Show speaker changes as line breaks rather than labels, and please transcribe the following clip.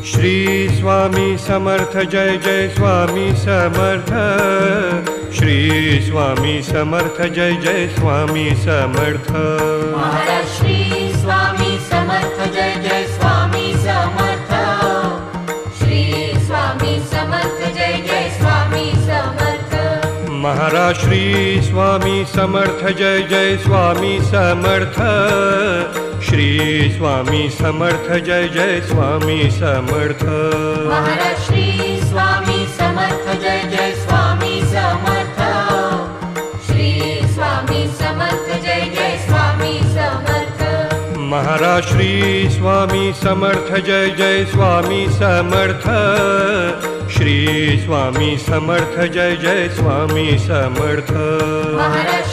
Shri Swami Samarth Jai Jai Swami Samarth. Shri Swami Samarth Jai Jai Swami Samarth.
Maharaj Shri Swami Samarth Jai Jai Swami Samarth. Shri Swami Samarth Jai Jai Swami Samarth.
Maharaj Shri Swami Samarth Jai Jai Swami Samarth. Shri Swami Samarth Jai Jai Swami Samarth.
Maharaj Shri Swami Samarth Jai Jai Swami Samarth. Shri Swami Samarth Jai Jai Swami Samarth.
Maharaj Shri Swami Samarth Jai Jai Swami Samarth. Shri Swami Samarth Jai Jai Swami Samarth.
Maharaj